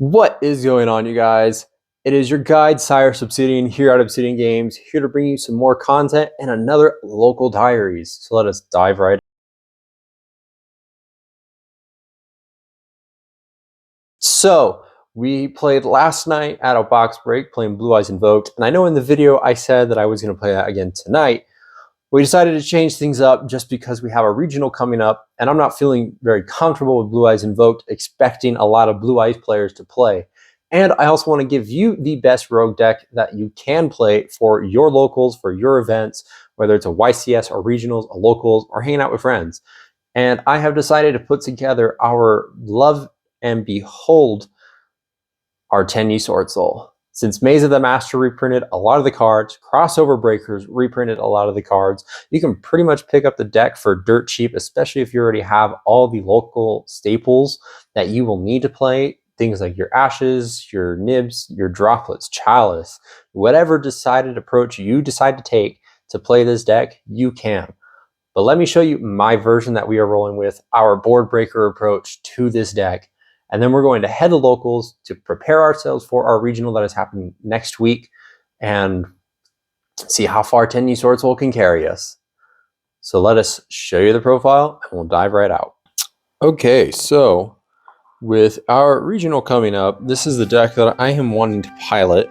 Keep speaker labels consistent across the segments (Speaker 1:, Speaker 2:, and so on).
Speaker 1: What is going on, you guys? It is your guide, Cyrus Obsidian, here at Obsidian Games, here to bring you some more content and another local diaries. So let us dive right in. So, we played last night at a box break playing Blue Eyes Invoked, and I know in the video I said that I was going to play that again tonight. We decided to change things up just because we have a regional coming up, and I'm not feeling very comfortable with Blue Eyes Invoked, expecting a lot of Blue Eyes players to play. And I also want to give you the best rogue deck that you can play for your locals, for your events, whether it's a YCS or regionals, or locals, or hanging out with friends. And I have decided to put together our Love and Behold, our Tenyi Swordsoul. Since Maze of the Master reprinted a lot of the cards, Crossover Breakers reprinted a lot of the cards, you can pretty much pick up the deck for dirt cheap, especially if you already have all the local staples that you will need to play. Things like your Ashes, your Nibs, your Droplets, Chalice, whatever decided approach you decide to take to play this deck, you can. But let me show you my version that we are rolling with, our board breaker approach to this deck. And then we're going to head to locals to prepare ourselves for our regional that is happening next week and see how far Tenyi Swordsoul can carry us. So let us show you the profile and we'll dive right out. Okay, so with our regional coming up, this is the deck that I am wanting to pilot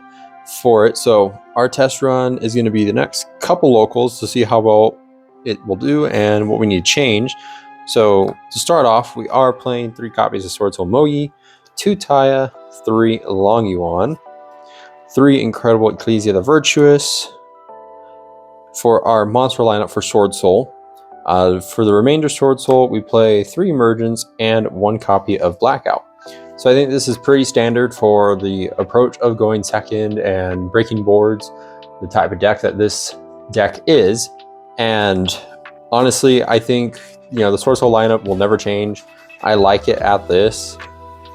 Speaker 1: for it. So our test run is going to be the next couple locals to see how well it will do and what we need to change. So to start off, we are playing 3 copies of Swordsoul Mogi, 2 Taya, 3 Long Yuan, 3 Incredible Ecclesia the Virtuous for our monster lineup for Swordsoul. For the remainder Swordsoul, we play 3 Emergence and 1 copy of Blackout. So I think this is pretty standard for the approach of going second and breaking boards, the type of deck that this deck is. And honestly, I think the Swordsoul lineup will never change. I like it at this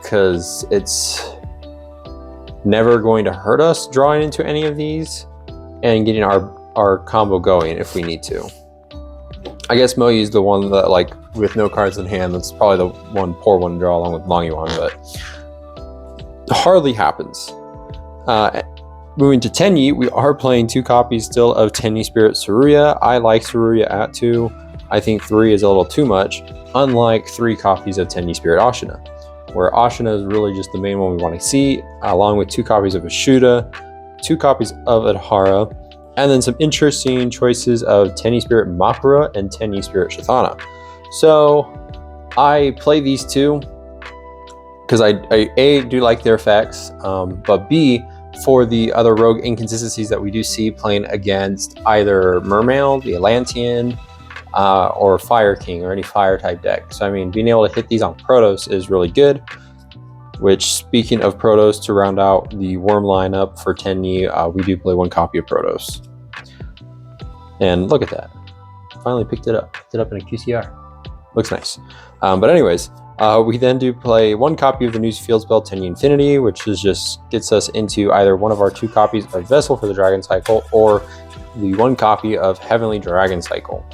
Speaker 1: because it's never going to hurt us drawing into any of these and getting our combo going if we need to. I guess Moyi is the one that, like, with no cards in hand, that's probably the poor one to draw along with Long Yuan, but hardly happens. Moving to Tenyi, we are playing 2 copies still of Tenyi Spirit Saruya. I like Saruya at 2. I think 3 is a little too much, unlike 3 copies of Tenyi Spirit Ashina, where Ashina is really just the main one we want to see, along with 2 copies of Ashuda, 2 copies of Adhara, and then some interesting choices of Tenyi Spirit Makura and Tenyi Spirit Shathana. So I play these 2 because I A, do like their effects, but B, for the other rogue inconsistencies that we do see playing against either Mermail, the Atlantean, or Fire King, or any fire type deck. So I mean, being able to hit these on Protoss is really good. Which, speaking of Protoss, to round out the Worm lineup for Tenyi, we do play 1 copy of Protoss. And look at that. Finally picked it up. Picked it up in a QCR. Looks nice. But anyways, we then do play 1 copy of the new field spell Tenyi Infinity, which is just gets us into either one of our 2 copies of Vessel for the Dragon Cycle or the 1 copy of Heavenly Dragon Cycle.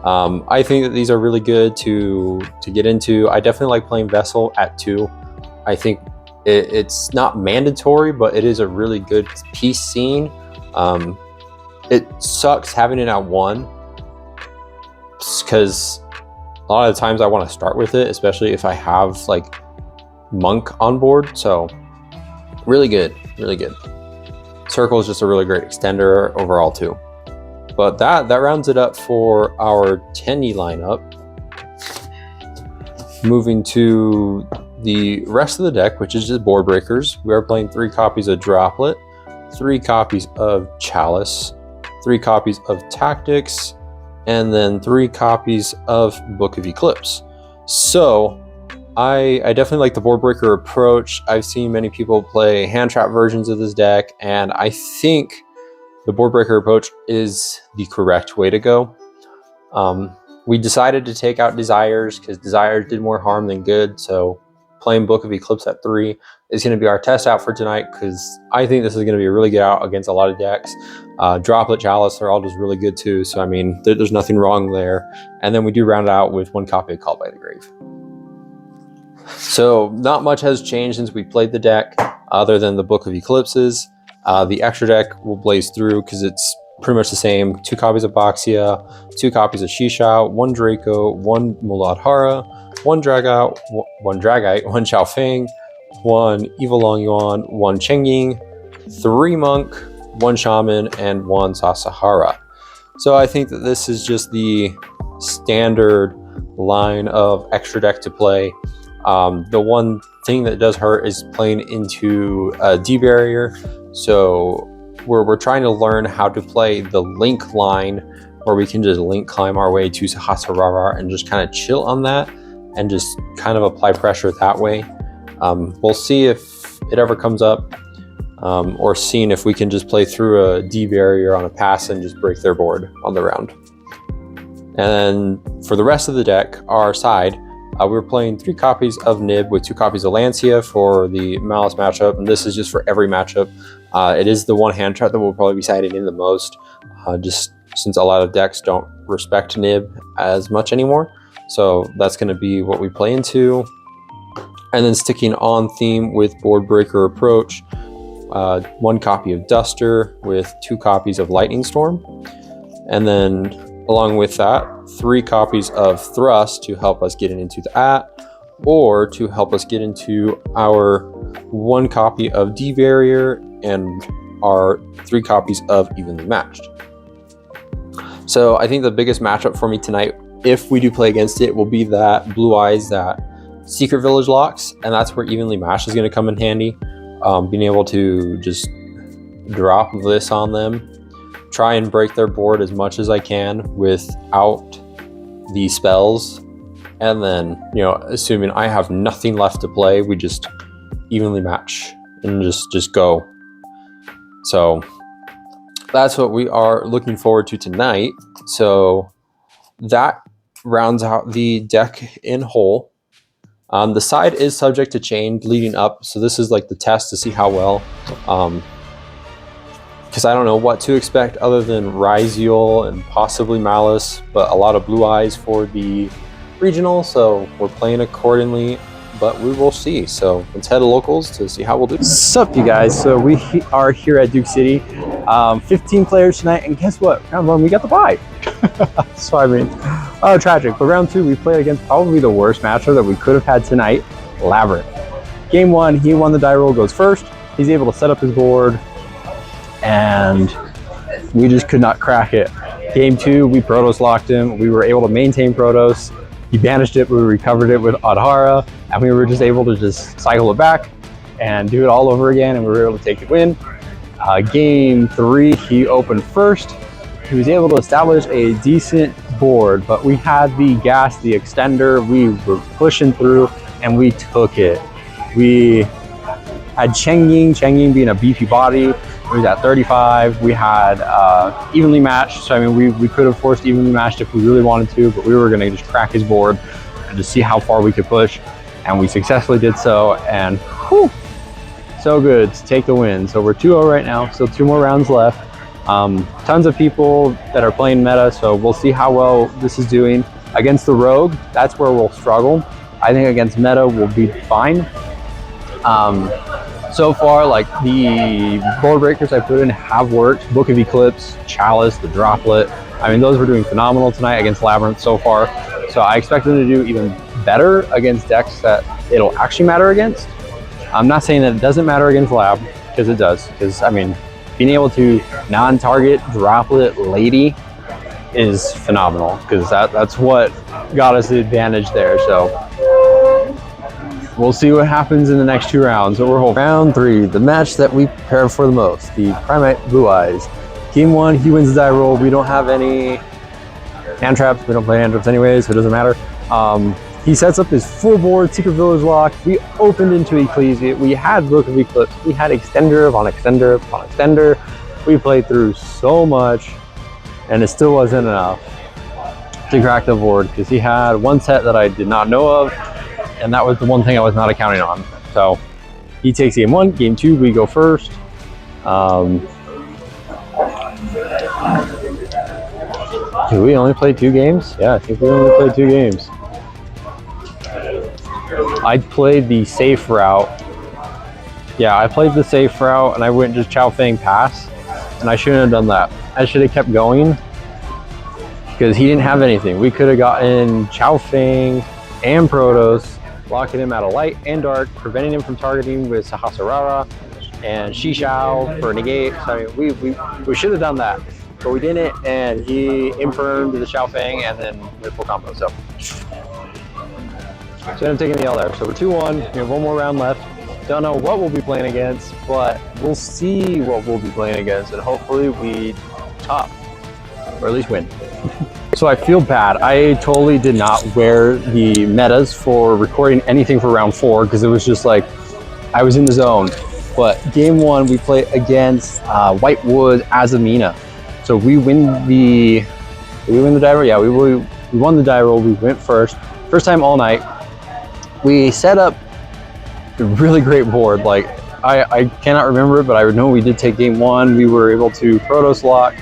Speaker 1: I think that these are really good to get into. I definitely like playing Vessel at 2. I think it's not mandatory, but it is a really good piece scene. It sucks having it at 1 because a lot of the times I want to start with it, especially if I have like Monk on board. So really good, really good. Circle is just a really great extender overall too. But that rounds it up for our Tenyi lineup. Moving to the rest of the deck, which is just board breakers, we are playing 3 copies of Droplet, 3 copies of Chalice, 3 copies of Tactics, and then 3 copies of Book of Eclipse. So I definitely like the board breaker approach. I've seen many people play hand trap versions of this deck, and I think the board breaker approach is the correct way to go. We decided to take out Desires because Desires did more harm than good, so playing Book of Eclipse at 3 is going to be our test out for tonight, because I think this is going to be a really good out against a lot of decks. Droplet, Chalice are all just really good too, so I mean, there's nothing wrong there. And then we do round it out with 1 copy of Called by the Grave. So not much has changed since we played the deck, other than the Book of Eclipses. The extra deck will blaze through because it's pretty much the same. 2 copies of Boxia, 2 copies of Shisha, 1 Draco, 1 Muladhara, 1 Dragite, 1 Xiaofeng, 1 Evil Long Yuan, 1 Chengying, 3 Monk, 1 Shaman, and 1 Sasahara. So I think that this is just the standard line of extra deck to play. The one thing that does hurt is playing into a D barrier. So we're trying to learn how to play the link line where we can just link climb our way to Sahasrara and just kind of chill on that and just kind of apply pressure that way. We'll see if it ever comes up, or seeing if we can just play through a D barrier on a pass and just break their board on the round. And then for the rest of the deck, our side, we were playing 3 copies of Nib with 2 copies of Lancia for the Malice matchup, and this is just for every matchup. It is the one hand trap that we'll probably be siding in the most, just since a lot of decks don't respect Nib as much anymore. So that's going to be what we play into. And then sticking on theme with Board Breaker Approach, 1 copy of Duster with 2 copies of Lightning Storm. And then along with that, 3 copies of Thrust to help us get into the at, or to help us get into our 1 copy of D Barrier and our 3 copies of Evenly Matched. So I think the biggest matchup for me tonight, if we do play against it, will be that Blue Eyes, that Secret Village locks, and that's where Evenly Matched is going to come in handy. Being able to just drop this on them, try and break their board as much as I can without the spells, and then, you know, assuming I have nothing left to play, we just evenly match and just go. So that's what we are looking forward to tonight. So that rounds out the deck in whole. The side is subject to change leading up, so this is like the test to see how well, because I don't know what to expect other than Ryziel and possibly Malice, but a lot of Blue Eyes for the regional, so we're playing accordingly, but we will see. So let's head to locals to see how we'll do.
Speaker 2: What's up, you guys? So we are here at Duke City, 15 players tonight, and guess what? Round 1 we got the bye. So I mean, tragic. But round 2 we played against probably the worst matchup that we could have had tonight, Labyrinth. Game 1, he won the die roll, goes first. He's able to set up his board, and we just could not crack it. Game 2, we Protoss locked him. We were able to maintain Protoss. He banished it, we recovered it with Adhara, and we were just able to just cycle it back and do it all over again, and we were able to take the win. Game 3, he opened first. He was able to establish a decent board, but we had the gas, the extender, we were pushing through, and we took it. We had Chengying being a beefy body. He was at 35. We had evenly matched, so I mean we could have forced evenly matched if we really wanted to, but we were going to just crack his board and just see how far we could push, and we successfully did so, and whew, so good to take the win. So we're 2-0 right now, still 2 more rounds left. Tons of people that are playing meta, so we'll see how well this is doing. Against the Rogue, that's where we'll struggle. I think against meta we'll be fine. So far, like, the board breakers I put in have worked. Book of Eclipse, Chalice, the Droplet. I mean, those were doing phenomenal tonight against Labyrinth so far. So I expect them to do even better against decks that it'll actually matter against. I'm not saying that it doesn't matter against Lab, because it does. Because, I mean, being able to non-target Droplet Lady is phenomenal, because that's what got us the advantage there. So we'll see what happens in the next 2 rounds. So we're hoping. Round 3, the match that we prepare for the most, the Primate Blue Eyes. Game 1, he wins the die roll. We don't have any hand traps. We don't play hand traps anyways, so it doesn't matter. He sets up his full board, Secret Village lock. We opened into Ecclesia. We had Book of Eclipse. We had extender upon extender upon extender. We played through so much, and it still wasn't enough to crack the board, because he had one set that I did not know of, and that was the one thing I was not accounting on. So he takes game 1, game 2, we go first. Did we only play 2 games? Yeah, I think we only played 2 games. I played the safe route. Yeah, I played the safe route and I went just Chao Feng pass, and I shouldn't have done that. I should have kept going because he didn't have anything. We could have gotten Chao Feng and Protoss, locking him out of light and dark, preventing him from targeting with Sahasrara and Shishao for a negate. So we should have done that, but we didn't, and he infirmed the Chao Feng and then went full combo. So ended up taking the L there. So we're 2-1. We have one more round left. Don't know what we'll be playing against, but we'll see what we'll be playing against, and hopefully we top, or at least win. So I feel bad. I totally did not wear the metas for recording anything for round 4 because it was just like I was in the zone. But game 1 we play against Whitewood Azamina. So we win the die roll. Yeah, we won the die roll. We went first time all night. We set up a really great board. Like I cannot remember it, but I know we did take game 1. We were able to Protoss lock.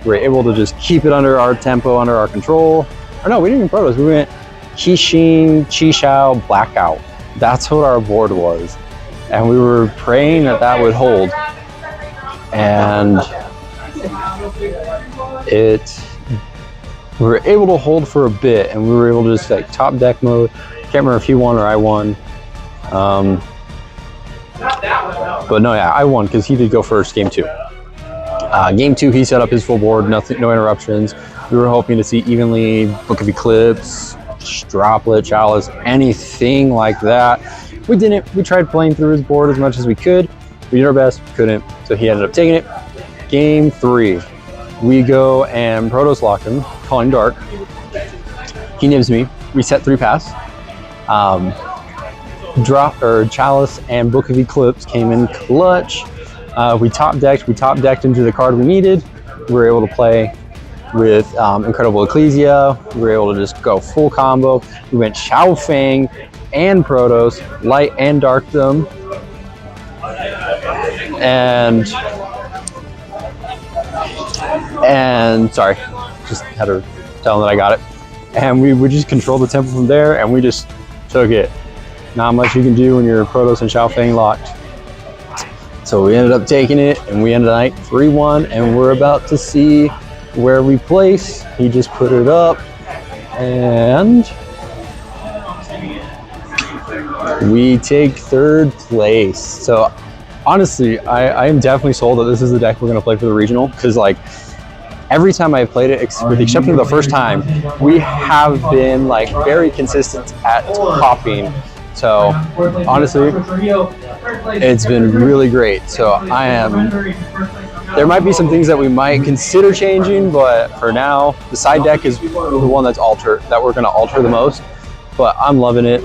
Speaker 2: We were able to just keep it under our tempo, under our control. Or no, we didn't even Protoss. We went Qixing, Qishao, Blackout. That's what our board was. And we were praying that that would hold. And we were able to hold for a bit, and we were able to just like top deck mode. Can't remember if he won or I won. But no, yeah, I won because he did go first game 2. Game 2, he set up his full board, no interruptions. We were hoping to see evenly Book of Eclipse, Droplet, Chalice, anything like that. We didn't. We tried playing through his board as much as we could. We did our best, couldn't. So he ended up taking it. Game 3, we go and Protoss lock him, calling dark. He nibs me. We set 3 pass. Chalice and Book of Eclipse came in clutch. We top decked into the card we needed. We were able to play with Incredible Ecclesia. We were able to just go full combo. We went Chao Feng and Protoss, light and dark them. And sorry, just had to tell them that I got it. And we would just control the tempo from there, and we just took it. Not much you can do when you're Protoss and Chao Feng locked. So we ended up taking it, and we ended the night 3-1, and we're about to see where we place. He just put it up, and we take 3rd place. So honestly, I am definitely sold that this is the deck we're going to play for the regional, because like every time I've played it, with the exception of the first time, we have been like very consistent at topping. So honestly, it's been really great. So there might be some things that we might consider changing, but for now, the side deck is the one that we're going to alter the most. But I'm loving it.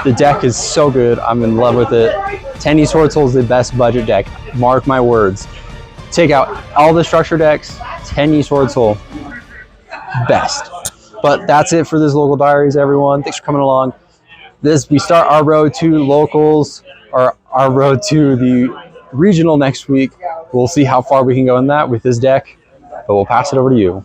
Speaker 2: The deck is so good. I'm in love with it. Tenyi Swordsoul is the best budget deck. Mark my words. Take out all the structure decks. Tenyi Swordsoul, best. But that's it for this local diaries, everyone. Thanks for coming along. We start our road to locals, or our road to the regional next week. We'll see how far we can go in that with this deck, but we'll pass it over to you.